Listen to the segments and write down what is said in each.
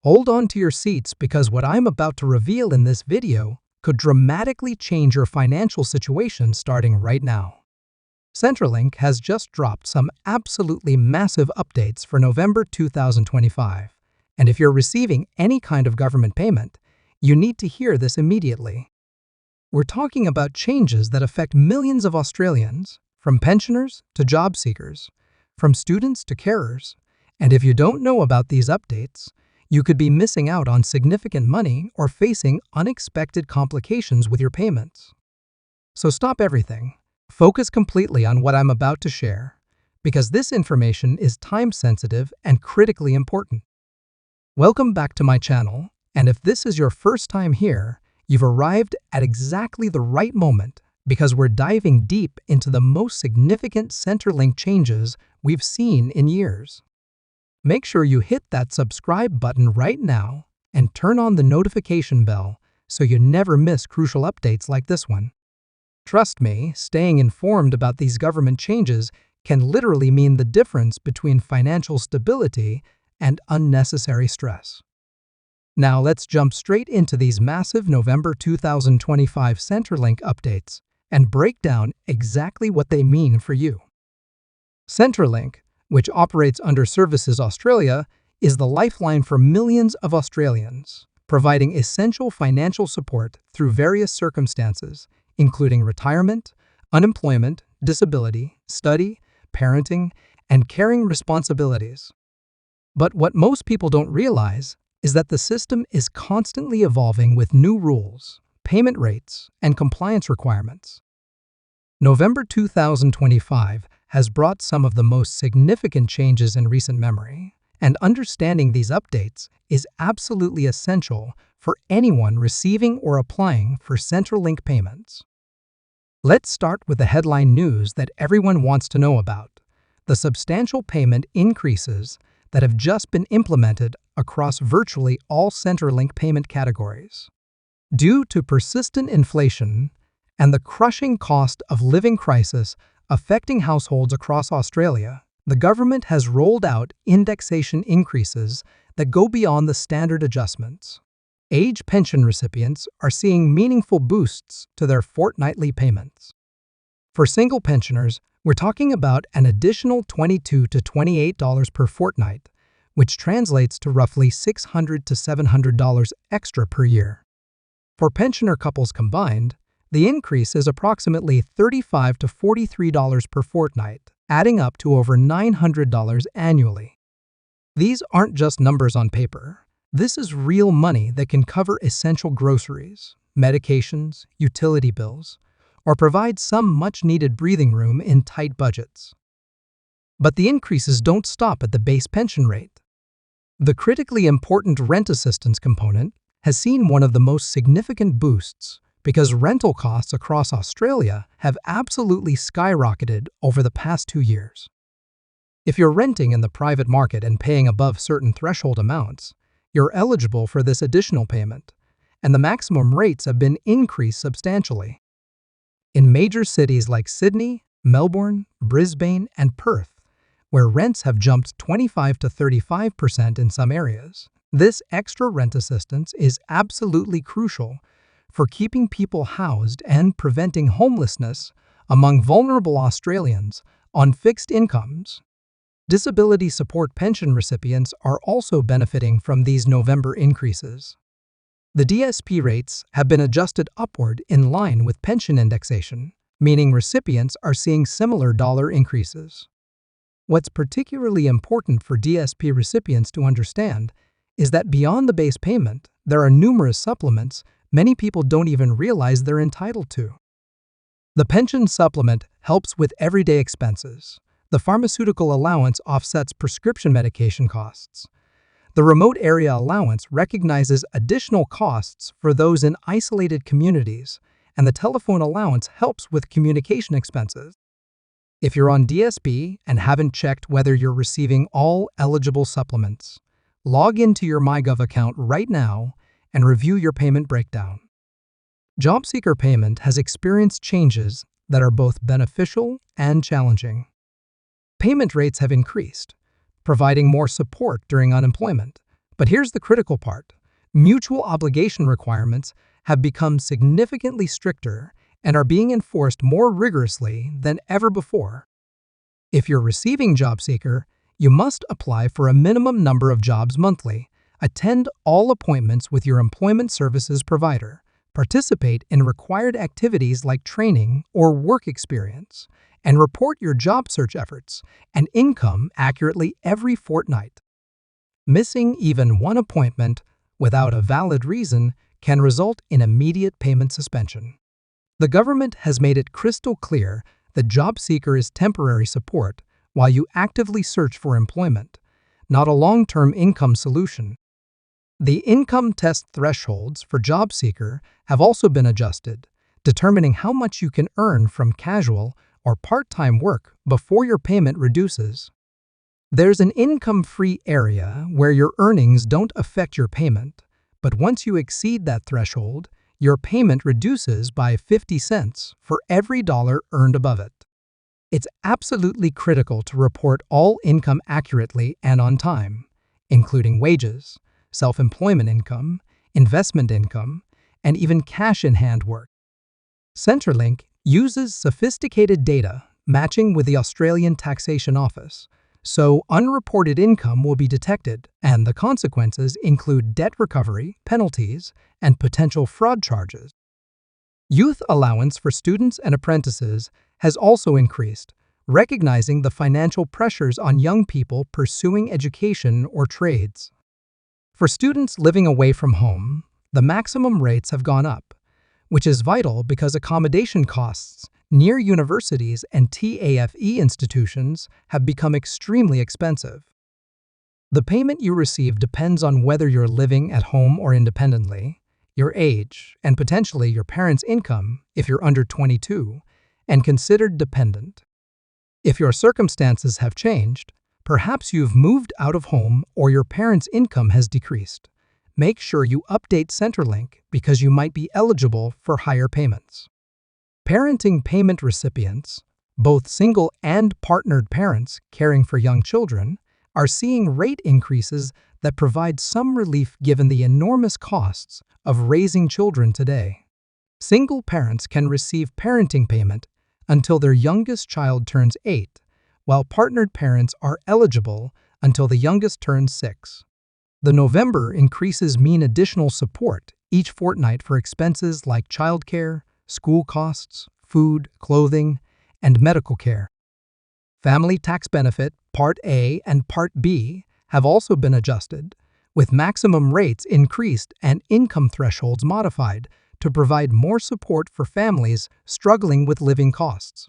Hold on to your seats because what I'm about to reveal in this video could dramatically change your financial situation starting right now. Centrelink has just dropped some absolutely massive updates for November 2025, and if you're receiving any kind of government payment, you need to hear this immediately. We're talking about changes that affect millions of Australians, from pensioners to job seekers, from students to carers, and if you don't know about these updates, you could be missing out on significant money or facing unexpected complications with your payments. So stop everything. Focus completely on what I'm about to share, because this information is time-sensitive and critically important. Welcome back to my channel, and if this is your first time here, you've arrived at exactly the right moment because we're diving deep into the most significant Centrelink changes we've seen in years. Make sure you hit that subscribe button right now and turn on the notification bell so you never miss crucial updates like this one. Trust me, staying informed about these government changes can literally mean the difference between financial stability and unnecessary stress. Now let's jump straight into these massive November 2025 Centrelink updates and break down exactly what they mean for you. Centrelink, which operates under Services Australia, is the lifeline for millions of Australians, providing essential financial support through various circumstances, including retirement, unemployment, disability, study, parenting, and caring responsibilities. But what most people don't realize is that the system is constantly evolving with new rules, payment rates, and compliance requirements. November 2025 has brought some of the most significant changes in recent memory, and understanding these updates is absolutely essential for anyone receiving or applying for Centrelink payments. Let's start with the headline news that everyone wants to know about: the substantial payment increases that have just been implemented across virtually all Centrelink payment categories. Due to persistent inflation and the crushing cost of living crisis affecting households across Australia, the government has rolled out indexation increases that go beyond the standard adjustments. Age pension recipients are seeing meaningful boosts to their fortnightly payments. For single pensioners, we're talking about an additional $22 to $28 per fortnight, which translates to roughly $600 to $700 extra per year. For pensioner couples combined, the increase is approximately $35 to $43 per fortnight, adding up to over $900 annually. These aren't just numbers on paper. This is real money that can cover essential groceries, medications, utility bills, or provide some much-needed breathing room in tight budgets. But the increases don't stop at the base pension rate. The critically important rent assistance component has seen one of the most significant boosts because rental costs across Australia have absolutely skyrocketed over the past 2 years. If you're renting in the private market and paying above certain threshold amounts, you're eligible for this additional payment, and the maximum rates have been increased substantially. In major cities like Sydney, Melbourne, Brisbane, and Perth, where rents have jumped 25 to 35% in some areas, this extra rent assistance is absolutely crucial for keeping people housed and preventing homelessness among vulnerable Australians on fixed incomes. Disability support pension recipients are also benefiting from these November increases. The DSP rates have been adjusted upward in line with pension indexation, meaning recipients are seeing similar dollar increases. What's particularly important for DSP recipients to understand is that beyond the base payment, there are numerous supplements many people don't even realize they're entitled to. The pension supplement helps with everyday expenses. The pharmaceutical allowance offsets prescription medication costs. The remote area allowance recognizes additional costs for those in isolated communities, and the telephone allowance helps with communication expenses. If you're on DSP and haven't checked whether you're receiving all eligible supplements, log into your MyGov account right now and review your payment breakdown. JobSeeker payment has experienced changes that are both beneficial and challenging. Payment rates have increased, providing more support during unemployment, But here's the critical part. Mutual obligation requirements have become significantly stricter and are being enforced more rigorously than ever before. If you're receiving JobSeeker, you must apply for a minimum number of jobs monthly, attend all appointments with your employment services provider, participate in required activities like training or work experience, and report your job search efforts and income accurately every fortnight. Missing even one appointment without a valid reason can result in immediate payment suspension. The government has made it crystal clear that JobSeeker is temporary support while you actively search for employment, not a long-term income solution. The income test thresholds for JobSeeker have also been adjusted, determining how much you can earn from casual or part-time work before your payment reduces. There's an income-free area where your earnings don't affect your payment, but once you exceed that threshold, your payment reduces by 50 cents for every dollar earned above it. It's absolutely critical to report all income accurately and on time, including wages, self-employment income, investment income, and even cash-in-hand work. Centrelink uses sophisticated data matching with the Australian Taxation Office, so unreported income will be detected, and the consequences include debt recovery, penalties, and potential fraud charges. Youth allowance for students and apprentices has also increased, recognizing the financial pressures on young people pursuing education or trades. For students living away from home, the maximum rates have gone up, which is vital because accommodation costs near universities and TAFE institutions have become extremely expensive. The payment you receive depends on whether you're living at home or independently, your age, and potentially your parents' income if you're under 22 and considered dependent. If your circumstances have changed, perhaps you've moved out of home or your parents' income has decreased, make sure you update Centrelink because you might be eligible for higher payments. Parenting payment recipients, both single and partnered parents caring for young children, are seeing rate increases that provide some relief given the enormous costs of raising children today. Single parents can receive parenting payment until their youngest child turns 8, while partnered parents are eligible until the youngest turns 6. The November increases mean additional support each fortnight for expenses like childcare, school costs, food, clothing, and medical care. Family tax benefit Part A and Part B have also been adjusted, with maximum rates increased and income thresholds modified to provide more support for families struggling with living costs.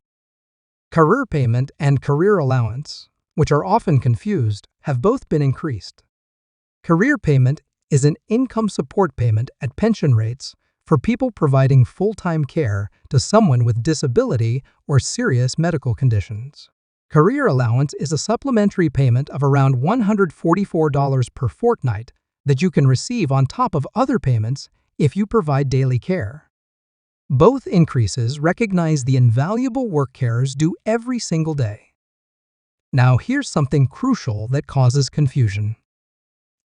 Career payment and career allowance, which are often confused, have both been increased. Career payment is an income support payment at pension rates for people providing full-time care to someone with disability or serious medical conditions. Career allowance is a supplementary payment of around $144 per fortnight that you can receive on top of other payments if you provide daily care. Both increases recognize the invaluable work carers do every single day. Now here's something crucial that causes confusion.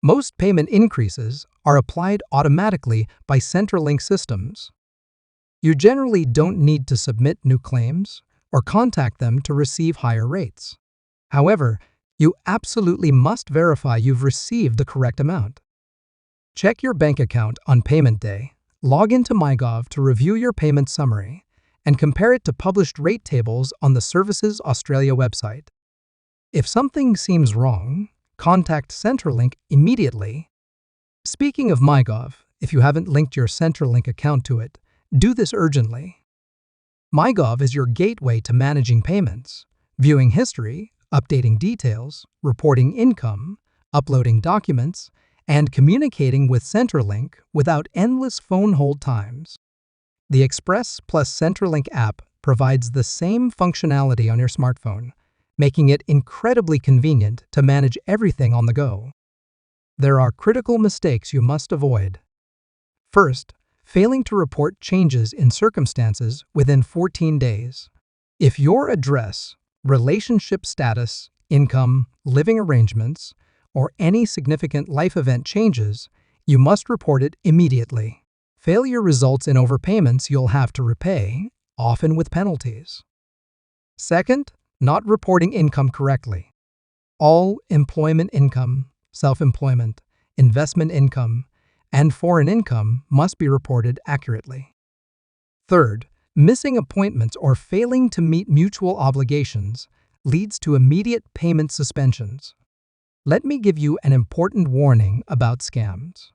Most payment increases are applied automatically by Centrelink systems. You generally don't need to submit new claims or contact them to receive higher rates. However, you absolutely must verify you've received the correct amount. Check your bank account on payment day, log into MyGov to review your payment summary, and compare it to published rate tables on the Services Australia website. If something seems wrong, contact Centrelink immediately. Speaking of MyGov, if you haven't linked your Centrelink account to it, do this urgently. MyGov is your gateway to managing payments, viewing history, updating details, reporting income, uploading documents, and communicating with Centrelink without endless phone hold times. The Express plus Centrelink app provides the same functionality on your smartphone, making it incredibly convenient to manage everything on the go. There are critical mistakes you must avoid. First, failing to report changes in circumstances within 14 days. If your address, relationship status, income, living arrangements, or any significant life event changes, you must report it immediately. Failure results in overpayments you'll have to repay, often with penalties. Second, not reporting income correctly. All employment income, self-employment, investment income, and foreign income must be reported accurately. Third, missing appointments or failing to meet mutual obligations leads to immediate payment suspensions. Let me give you an important warning about scams.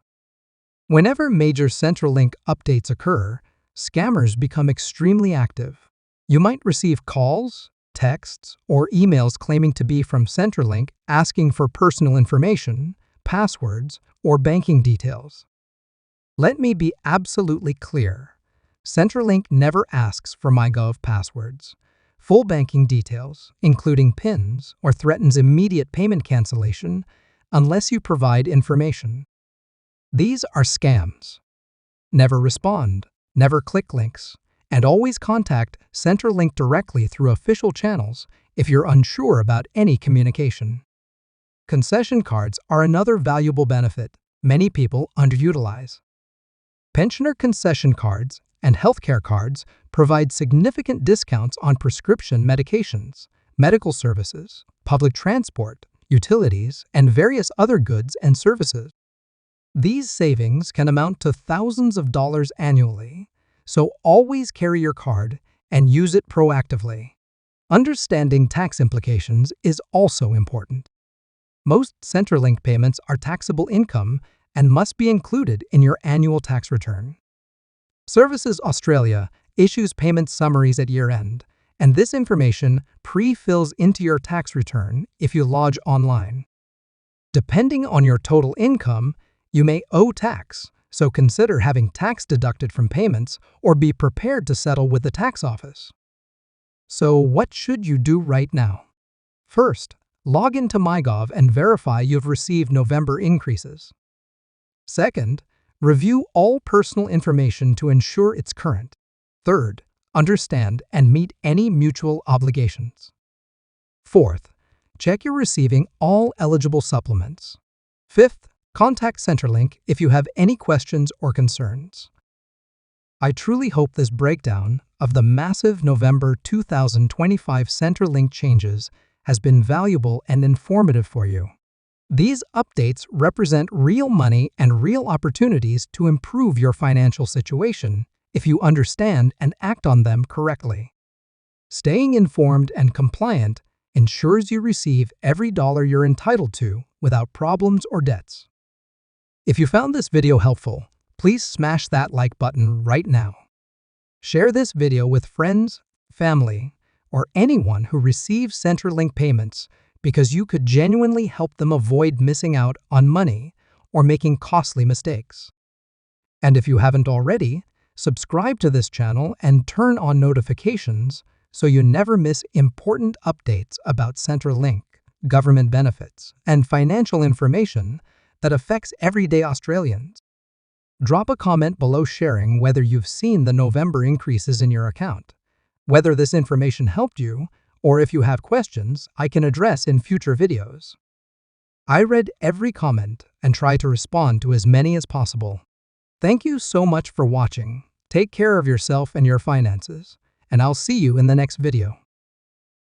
Whenever major Centrelink updates occur, scammers become extremely active. You might receive calls, texts, or emails claiming to be from Centrelink asking for personal information, passwords, or banking details. Let me be absolutely clear. Centrelink never asks for MyGov passwords, full banking details, including PINs, or threatens immediate payment cancellation unless you provide information. These are scams. Never respond, never click links, and always contact Centrelink directly through official channels if you're unsure about any communication. Concession cards are another valuable benefit many people underutilize. Pensioner concession cards and healthcare cards provide significant discounts on prescription medications, medical services, public transport, utilities, and various other goods and services. These savings can amount to thousands of dollars annually, so always carry your card and use it proactively. Understanding tax implications is also important. Most Centrelink payments are taxable income and must be included in your annual tax return. Services Australia issues payment summaries at year-end, and this information pre-fills into your tax return if you lodge online. Depending on your total income, you may owe tax, so consider having tax deducted from payments or be prepared to settle with the tax office. So what should you do right now? First, log into MyGov and verify you've received November increases. Second, review all personal information to ensure it's current. Third, understand and meet any mutual obligations. Fourth, check you're receiving all eligible supplements. Fifth, contact Centrelink if you have any questions or concerns. I truly hope this breakdown of the massive November 2025 Centrelink changes has been valuable and informative for you. These updates represent real money and real opportunities to improve your financial situation if you understand and act on them correctly. Staying informed and compliant ensures you receive every dollar you're entitled to without problems or debts. If you found this video helpful, please smash that like button right now. Share this video with friends, family, or anyone who receives Centrelink payments because you could genuinely help them avoid missing out on money or making costly mistakes. And if you haven't already, subscribe to this channel and turn on notifications so you never miss important updates about Centrelink, government benefits, and financial information that affects everyday Australians. Drop a comment below sharing whether you've seen the November increases in your account, whether this information helped you, or if you have questions I can address in future videos. I read every comment and try to respond to as many as possible. Thank you so much for watching. Take care of yourself and your finances, and I'll see you in the next video.